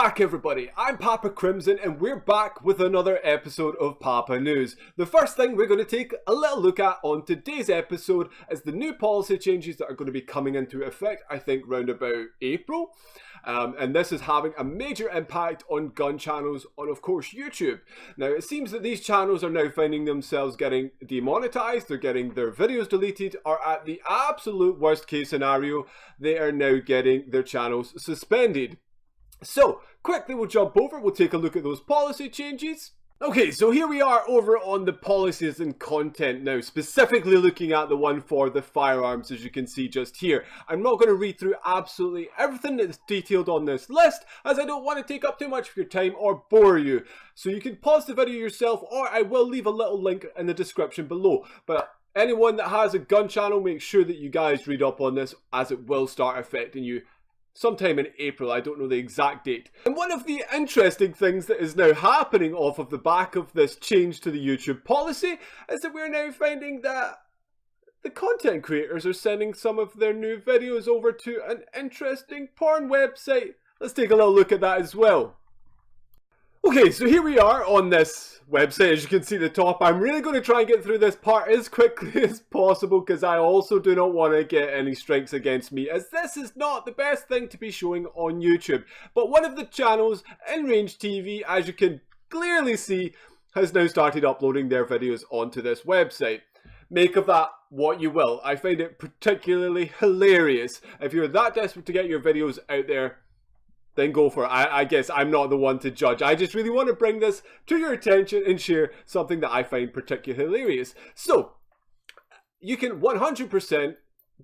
back, everybody. I'm Papacrimson and we're back with another episode of Papa News. The first thing we're going to take a little look at on today's episode is the new policy changes that are going to be coming into effect, I think, round about April. And this is having a major impact on gun channels on, of course, YouTube. Now, it seems that these channels are now finding themselves getting demonetized, they're getting their videos deleted, or at the absolute worst case scenario, they are now getting their channels suspended. So, quickly we'll jump over, we'll take a look at those policy changes. Okay, so here we are over on the policies and content now, specifically looking at the one for the firearms, as you can see just here. I'm not going to read through absolutely everything that's detailed on this list, as I don't want to take up too much of your time or bore you. So you can pause the video yourself, or I will leave a little link in the description below. But anyone that has a gun channel, make sure that you guys read up on this, as it will start affecting you sometime in April. I don't know the exact date. And one of the interesting things that is now happening off of the back of this change to the YouTube policy is that we're now finding that the content creators are sending some of their new videos over to an interesting porn website. Let's take a little look at that as well. Okay, so here we are on this website. As you can see at the top, I'm really going to try and get through this part as quickly as possible because I also do not want to get any strikes against me, as this is not the best thing to be showing on YouTube. But one of the channels, InRange TV, as you can clearly see, has now started uploading their videos onto this website. Make of that what you will. I find it particularly hilarious. If you're that desperate to get your videos out there, then go for it. I guess I'm not the one to judge. I just really want to bring this to your attention and share something that I find particularly hilarious. So, you can 100%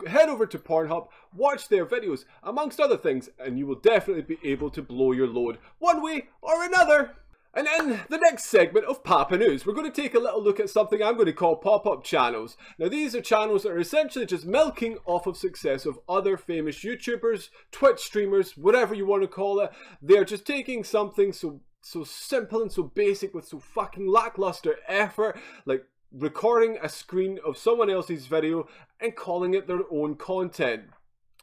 head over to Pornhub, watch their videos, amongst other things, and you will definitely be able to blow your load one way or another. And in the next segment of Papa News, we're going to take a little look at something I'm going to call pop-up channels. Now, these are channels that are essentially just milking off of success of other famous YouTubers, Twitch streamers, whatever you want to call it. They're just taking something so simple and so basic with so fucking lackluster effort, like recording a screen of someone else's video and calling it their own content.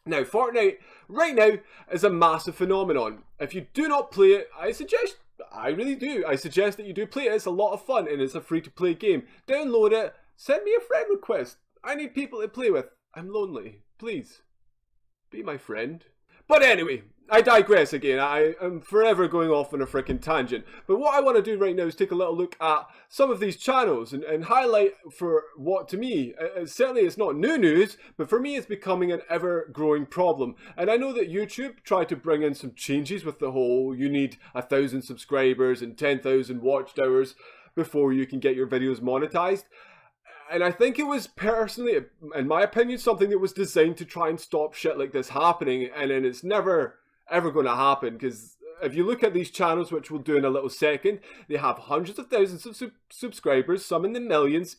Now, Fortnite right now is a massive phenomenon. If you do not play it, I really do. I suggest that you do play it. It's a lot of fun and it's a free-to-play game. Download it. Send me a friend request. I need people to play with. I'm lonely. Please, be my friend. But anyway, I digress again. I am forever going off on a freaking tangent. But what I want to do right now is take a little look at some of these channels and highlight for what, to me, certainly it's not new news, but for me it's becoming an ever-growing problem. And I know that YouTube tried to bring in some changes with the whole, you need 1,000 subscribers and 10,000 watch hours before you can get your videos monetized. And I think it was personally, in my opinion, something that was designed to try and stop shit like this happening. And then it's never, ever going to happen. Because if you look at these channels, which we'll do in a little second, they have hundreds of thousands of subscribers, some in the millions.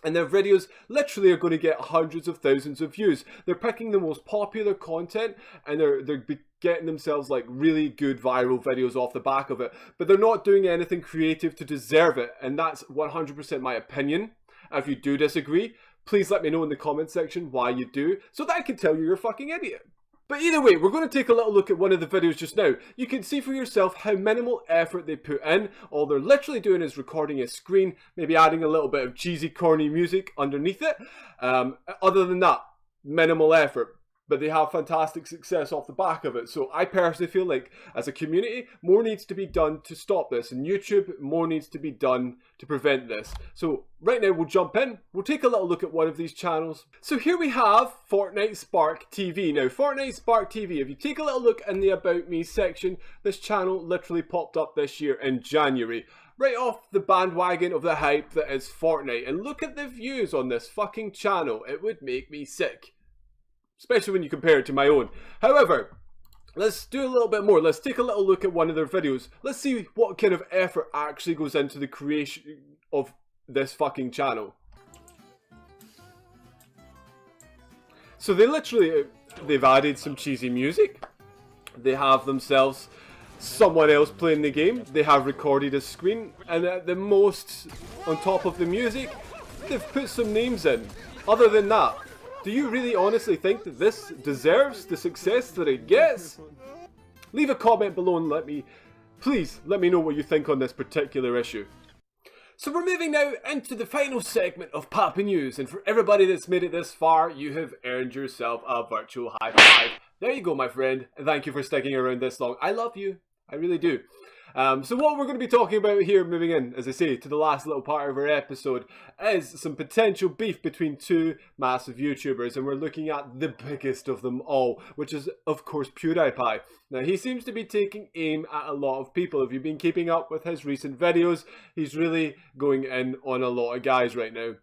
And their videos literally are going to get hundreds of thousands of views. They're picking the most popular content and they're getting themselves like really good viral videos off the back of it. But they're not doing anything creative to deserve it. And that's 100% my opinion. If you do disagree, please let me know in the comment section why you do, so that I can tell you you're a fucking idiot. But either way, we're going to take a little look at one of the videos just now. You can see for yourself how minimal effort they put in. All they're literally doing is recording a screen, maybe adding a little bit of cheesy, corny music underneath it. Other than that, minimal effort. But they have fantastic success off the back of it. So I personally feel like, as a community, more needs to be done to stop this. And YouTube, more needs to be done to prevent this. So right now, we'll jump in. We'll take a little look at one of these channels. So here we have Fortnite Spark TV. Now, Fortnite Spark TV, if you take a little look in the About Me section, this channel literally popped up this year in January. Right off the bandwagon of the hype that is Fortnite. And look at the views on this fucking channel. It would make me sick. Especially when you compare it to my own. However, let's do a little bit more. Let's take a little look at one of their videos. Let's see what kind of effort actually goes into the creation of this fucking channel. So they've added some cheesy music. They have themselves someone else playing the game. They have recorded a screen. And at the most, on top of the music, they've put some names in. Other than that, do you really honestly think that this deserves the success that it gets? leave a comment below and please let me know what you think on this particular issue. So we're moving now into the final segment of Papa News, and for everybody that's made it this far, you have earned yourself a virtual high five. There you go, my friend, and thank you for sticking around this long. I love you, I really do. So what we're going to be talking about here, moving in, as I say, to the last little part of our episode, is some potential beef between two massive YouTubers, and we're looking at the biggest of them all, which is, of course, Pewdiepie. Now, he seems to be taking aim at a lot of people. If you've been keeping up with his recent videos, he's really going in on a lot of guys right now.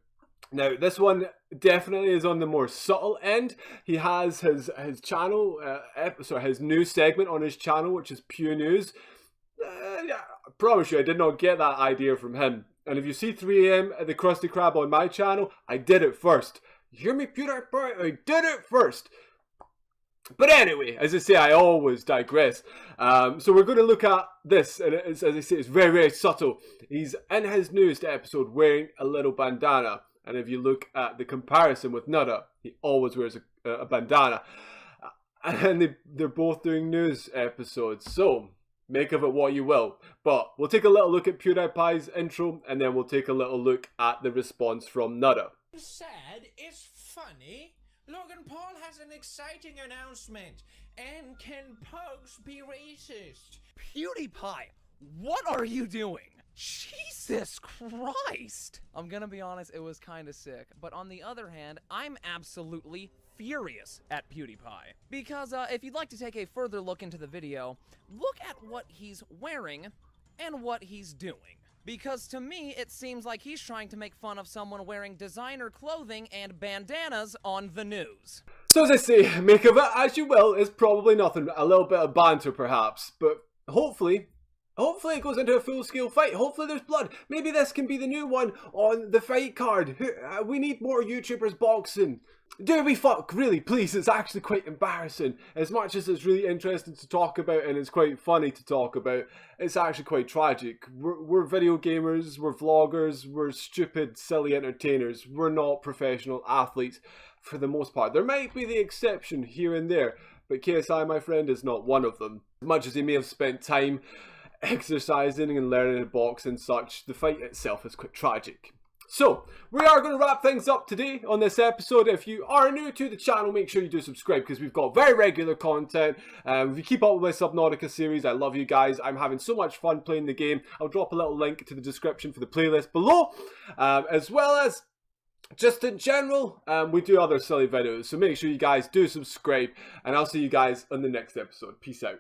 Now, this one definitely is on the more subtle end. He has his channel, his news segment on his channel, which is Pew News. Yeah, I promise you, I did not get that idea from him. And if you see 3 AM at the Krusty Krab on my channel, I did it first. You hear me, Pewdiepie? I did it first. But anyway, as I say, I always digress. So we're going to look at this, and it's, as I say, it's very, very subtle. He's in his newest episode wearing a little bandana. And if you look at the comparison with Nudah, he always wears a bandana. And they're both doing news episodes. So make of it what you will. But we'll take a little look at PewDiePie's intro, and then we'll take a little look at the response from Nudah. Sad is funny. Logan Paul has an exciting announcement. And can pugs be racist? PewDiePie, what are you doing? Jesus Christ! I'm gonna be honest, it was kinda sick. But on the other hand, I'm absolutely furious at PewDiePie. Because if you'd like to take a further look into the video, look at what he's wearing and what he's doing. Because to me, it seems like he's trying to make fun of someone wearing designer clothing and bandanas on the news. So as I say, make of it as you will. It's probably nothing, a little bit of banter perhaps, but hopefully it goes into a full-scale fight. Hopefully there's blood. Maybe this can be the new one on the fight card. We need more YouTubers boxing. Do we fuck? Really, please. It's actually quite embarrassing. As much as it's really interesting to talk about and it's quite funny to talk about, it's actually quite tragic. We're video gamers, we're vloggers, we're stupid, silly entertainers. We're not professional athletes for the most part. There might be the exception here and there, but KSI, my friend, is not one of them. As much as he may have spent time exercising and learning to box and such, the fight itself is quite tragic. So, we are going to wrap things up today on this episode. If you are new to the channel, make sure you do subscribe because we've got very regular content. If you keep up with my Subnautica series, I love you guys. I'm having so much fun playing the game. I'll drop a little link to the description for the playlist below, as well as just in general, we do other silly videos. So make sure you guys do subscribe, and I'll see you guys on the next episode. Peace out.